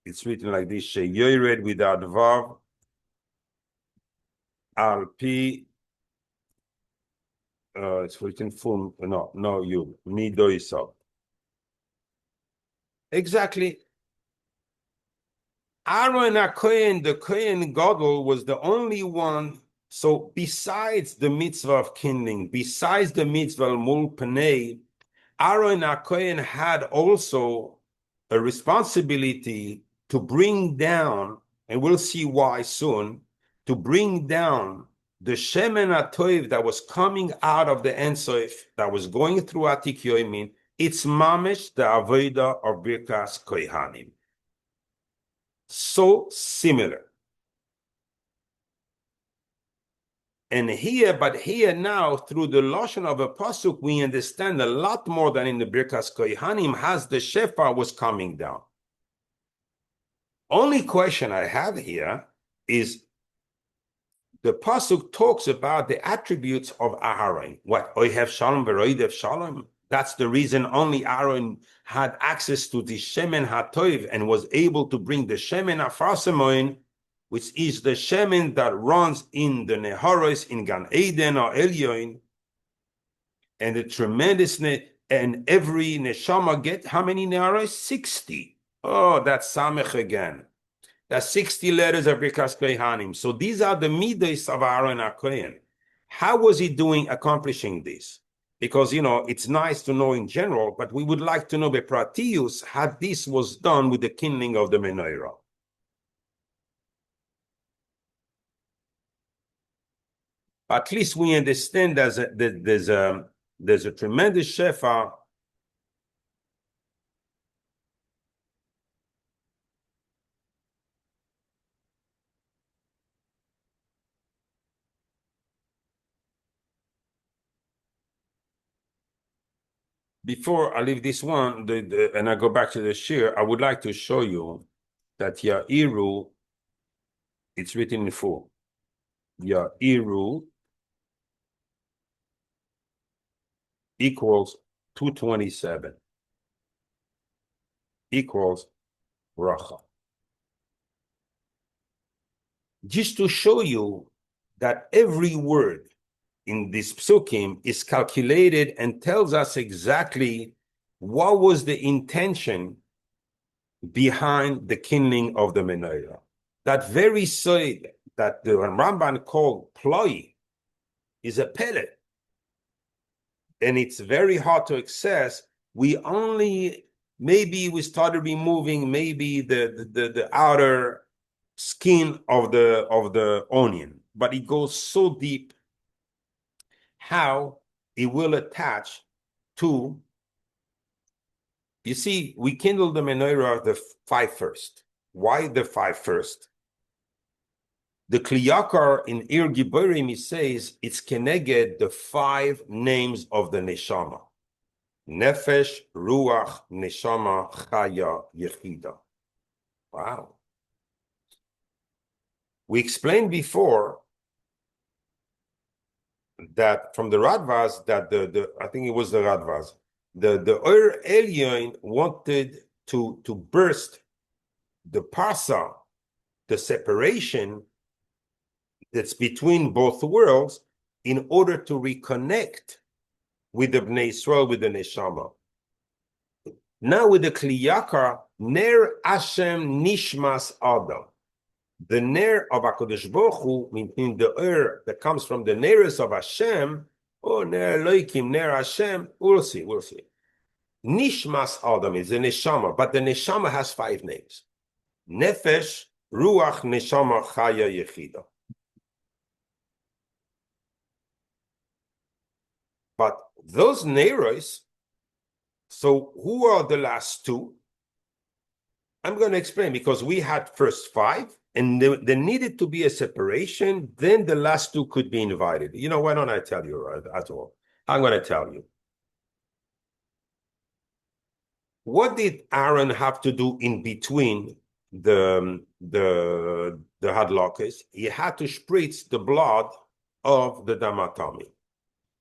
It's written like this: Sheyored without vav al pi. It's written full. No, you midoisav. Exactly. Aharon HaKohen, the Kohen Gadol, was the only one. So besides the mitzvah of kindling, besides the mitzvah mul panei, Aharon HaKohen had also a responsibility to bring down, and we'll see why soon, to bring down the Shemen HaToiv that was coming out of the Ein Sof, that was going through Atik Yoimin. It's mamish the avodah of Birkas Kohanim. So similar. And here now, through the Lashon of a pasuk, we understand a lot more than in the Birkas Kohanim, as the Shefa was coming down. Only question I have here is the pasuk talks about the attributes of Aharon. What? Ohev Shalom v'roidev Shalom. That's the reason only Aharon had access to the Shemen HaToiv and was able to bring the Shemen HaFarsamoin, which is the Shemen that runs in the Neiros, in Gan Eden or Elyoin, and the tremendousness, and every Neshama get how many Neiros? 60. Oh, that's Samech again. That's 60 letters of Birkas Kohanim. So these are the midos of Aharon HaKohen. How was he accomplishing this? Because, it's nice to know in general, but we would like to know Bepratius how this was done with the kindling of the Menorah. At least we understand there's a tremendous shefa. Before I leave this one, and I go back to the shir, I would like to show you that Ya'iru, it's written in full. Ya'iru equals 227 equals bracha. Just to show you that every word in this psukim is calculated and tells us exactly what was the intention behind the kindling of the menorah. That very side that the Ramban called ploi is a pellet, and it's very hard to access. Maybe we started removing maybe the outer skin of the onion, but it goes so deep how it will attach to. You see, we kindle the menorah the 5 first. Why the 5 first? The Kliyakar in Ir Giborim, he says it's keneged the 5 names of the neshama: nefesh, ruach, neshama, chaya, yechida. Wow. We explained before that from the Radvaz that I think it was the Radvaz, the Ur Elyon wanted to burst the parsa, the separation that's between both worlds, in order to reconnect with the Bnei Israel, with the Neshama. Now with the Kliyakar, Ner Hashem Nishmas Adam. The Ner of HaKadosh Baruch Hu, meaning the Ur that comes from the Neiros of Hashem, or Ner Elohim, Ner Hashem, we'll see. Nishmas Adam is the Neshama, but the Neshama has 5 names: Nefesh, Ruach, Neshama, Chaya, Yechida. But those Neiros, so who are the last 2? I'm going to explain, because we had first 5, and there needed to be a separation, then the last 2 could be invited. You know, why don't I tell you at all? I'm going to tell you. What did Aharon have to do in between the hadlokes? He had to spritz the blood of the damatami.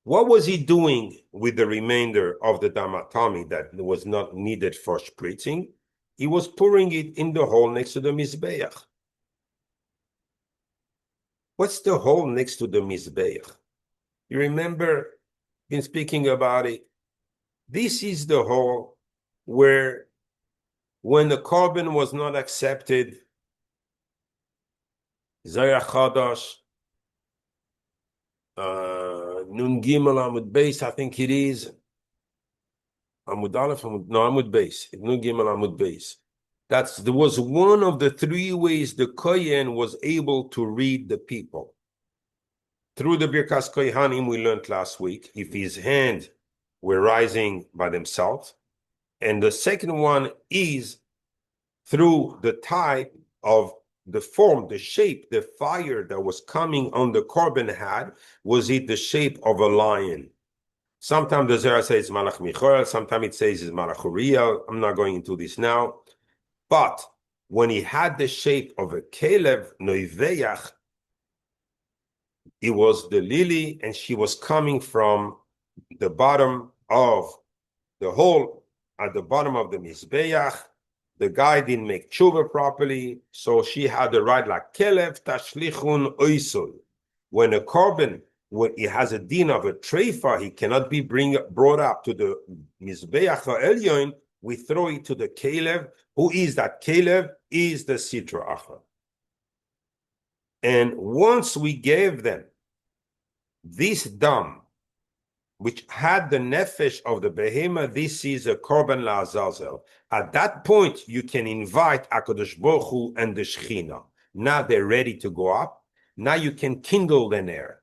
What was he doing with the remainder of the damatami that was not needed for spritzing? He was pouring it in the hole next to the Mizbeach. What's the hole next to the Mizbeach? You remember, been speaking about it. This is the hole where, when the korban was not accepted, Zayach Chadash, Nun Gimel Amud Beis, I think it is. Amud Aleph, Amud Beis. Nun Gimel Amud Beis. There was one of the 3 ways the Kohen was able to read the people. Through the Birkas Kohanim we learned last week, if his hands were rising by themselves. And the second one is through the type of the form, the shape, the fire that was coming on the korban had. Was it the shape of a lion? Sometimes the Zohar says Malach Michael, sometimes it says it's Malach Uriel. I'm not going into this now. But when he had the shape of a Kelev, Noiveach, it was the lily, and she was coming from the bottom of the hole at the bottom of the Mizbeach. The guy didn't make tshuva properly, so she had the right like Kelev Tashlichun Oisul. When a korban, when it has a din of a treifa, he cannot be brought up to the Mizbeach Elyon. We throw it to the Kelev. Who is that? Kelev is the Sitra Achra. And once we gave them this dam, which had the nefesh of the behemoth, this is a korban la'azazel. At that point, you can invite HaKadosh Baruch Hu and the Shechina. Now they're ready to go up. Now you can kindle the ner.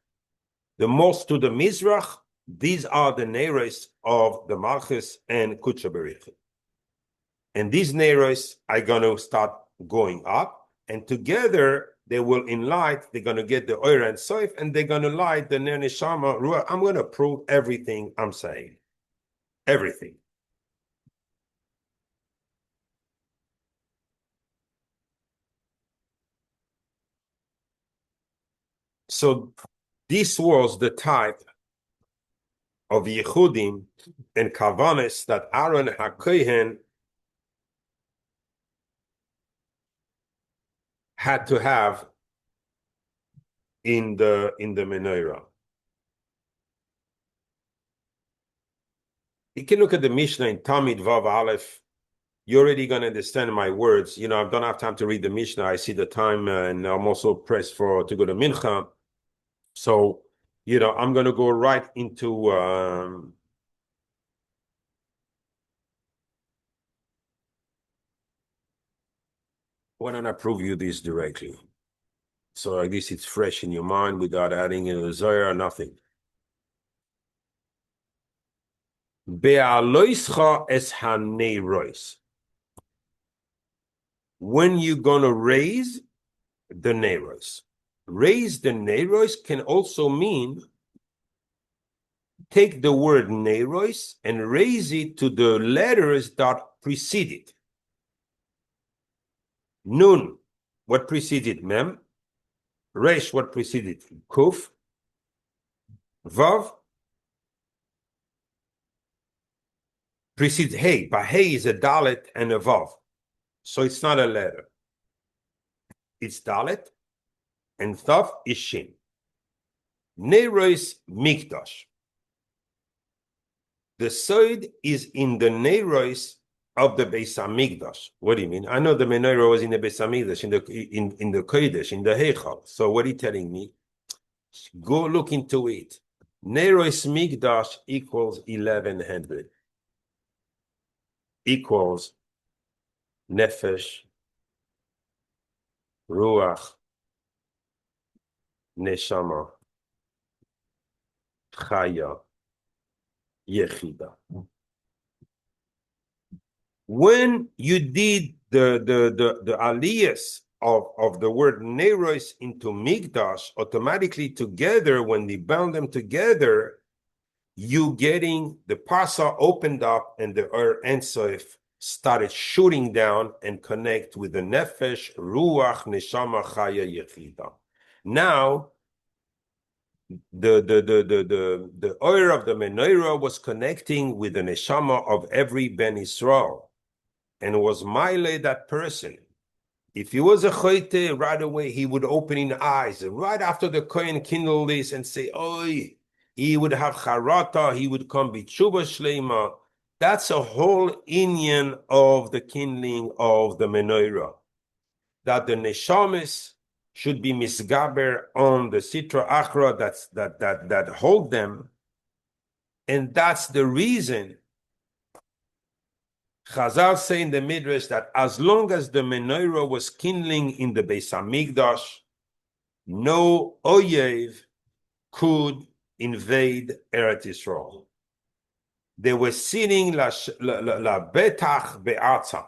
The most to the Mizrach, these are the Neiros of the Malchus and Kutsha Berich. And these Neiros are going to start going up, and together they will enlight. They're going to get the Oyer and Soif, and they're going to light the Ner Neshama Ruach. I'm going to prove everything I'm saying. Everything. So this was the type of Yehudim and Kavanis that Aaron HaKohen had to have in the Menorah. You can look at the Mishnah in Tamid Vav Aleph. You're already going to understand my words. I don't have time to read the Mishnah. I see the time, and I'm also pressed to go to Mincha. So, I'm going to go right into why don't I prove you this directly? So at least it's fresh in your mind without adding in a Zohar or nothing. Be'aloischa es haneiros. When you're going to raise the Neiros. Raise the Neiros can also mean take the word Neiros and raise it to the letters that precede it. Nun, what preceded Mem? Resh, what preceded Kuf? Vav precedes Hey, but Hey is a Dalet and a Vav. So it's not a letter. It's Dalet and Vav is Shin. Neiros Mikdash. The Sod is in the Neiros of the Beis Hamikdash. What do you mean? I know the Menorah was in the Beis Hamikdash, in the Kodesh, in the Heichal. So what are you telling me? Go look into it. Neiros Mikdash equals 1100. Equals Nefesh, Ruach, Neshama, Chaya, Yechida. When you did the aliyahs of the word Neiros into Mikdash, automatically together, when they bound them together, you getting the Parsa opened up and the Ein Sof started shooting down and connect with the Nefesh, Ruach, Neshama, Chaya, Yechida. Now, the oil of the Menorah was connecting with the Neshama of every Ben Israel, and was Mile that person. If he was a Choite, right away he would open his eyes. And right after the Kohen kindled this and say, Oi, he would have Charata, he would come B'tshuva Shleima. That's a whole inyan of the kindling of the Menorah. That the Neshamis should be misgaber on the Sitra Achra that hold them. And that's the reason Chazal say in the Midrash that as long as the Menorah was kindling in the Beis Hamikdash, no Oyev could invade Eretz Yisrael. They were sitting la betach be'atza,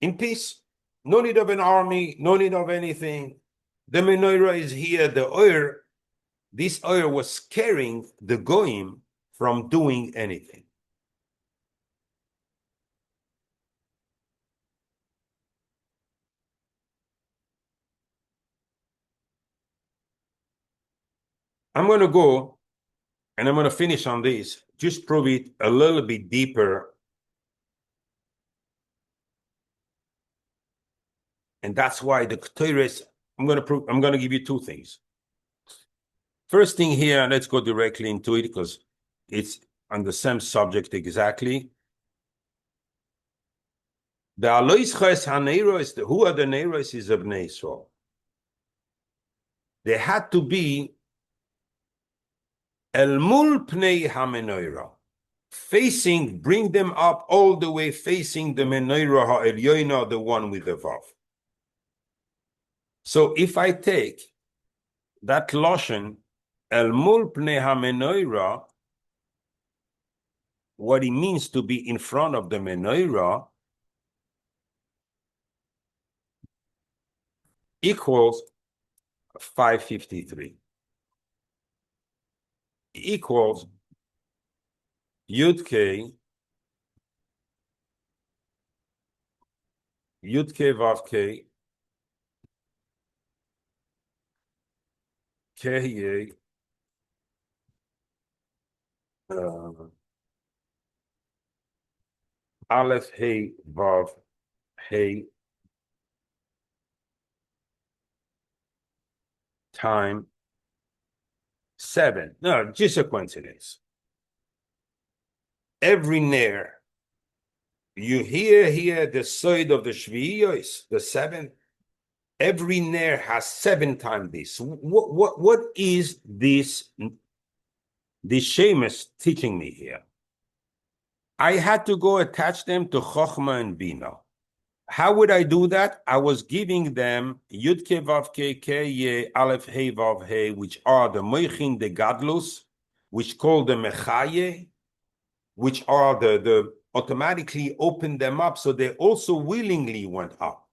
in peace. No need of an army, no need of anything. The Menorah is here, the oil. This oil was scaring the Goyim from doing anything. I'm going to go and I'm going to finish on this, just prove it a little bit deeper. And that's why the Torah, I'm going to give you two things. First thing here, let's go directly into it because it's on the same subject exactly. The Aloischa es HaNeiros, who are the Neiros is of Israel. They had to be El Mul Pnei HaMenorah, facing, bring them up all the way facing the Menorah HaElyoina, the one with the Vav. So if I take that Lashon, El Mul Pnei HaMenorah, what it means to be in front of the Menorah, equals 553. Equals Yud K Vav K K Aleph, Hey, Vav, Hey, time 7. No, just a coincidence. Every Ner, you hear here the side of the Shviyos, the 7th. Every Ner has 7 times this. What is this? The Shemus teaching me here. I had to go attach them to Chochmah and Bina. How would I do that? I was giving them Yud Ke Vav Ke Ke Ye Aleph Hey Vav Hey, which are the Moichin de Gadlus, which call the Mechaye, which are the automatically open them up, so they also willingly went up.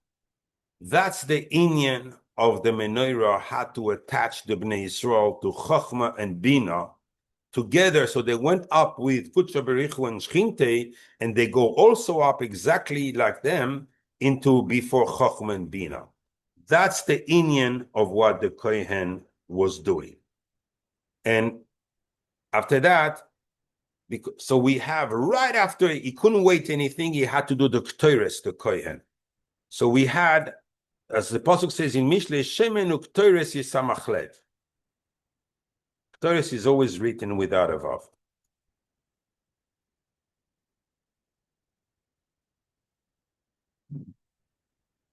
That's the inyan of the Menorah, had to attach the Bnei Yisrael to Chochmah and Bina together, so they went up with Kutsha Berichu and Shchinte, and they go also up exactly like them into before Chochmah and Bina. That's the inyan of what the Kohen was doing. And after that, so we have right after, he couldn't wait anything, he had to do the Ktoires, the Kohen. So we had, as the Pasuk says in Mishle, Shemen Ktoires Yisamach Lev. Ktoires is always written without a Vav.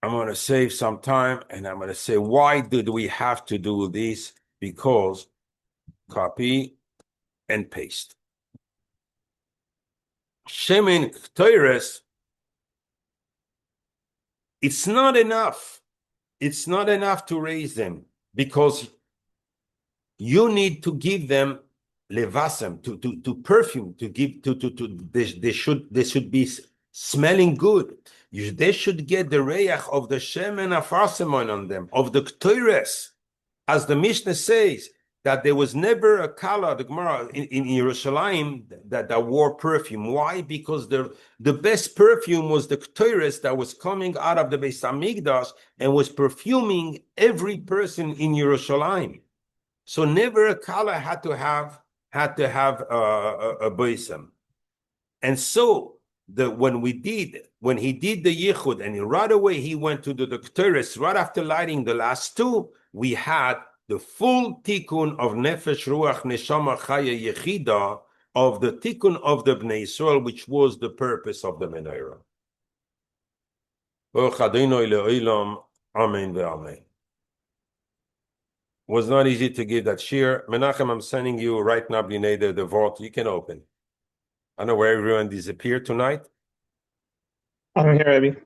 I'm going to save some time, and I'm going to say, why did we have to do this? Because copy and paste. Shemin Ktoires, it's not enough. It's not enough to raise them, because you need to give them levasem, to perfume, to give they should be smelling good. They should get the reyach of the shemen afarsemon on them, of the ktoires, as the Mishnah says that there was never a kala, the Gemara in Yerushalayim, that wore perfume. Why? Because the best perfume was the ktoires that was coming out of the Beis Hamikdash and was perfuming every person in Yerushalayim. So never a kala had to have a boisem. And so when he did the yichud, and right away he went to the ktoires, right after lighting the last 2, we had the full tikkun of nefesh ruach neshama chaya yechida, of the tikkun of the Bnei Yisrael, which was the purpose of the Menorah. Amen ve'amen. Was not easy to give that shir. Menachem, I'm sending you right now, B'nei, the vault. You can open. I know where everyone disappeared tonight. I'm here, Abby.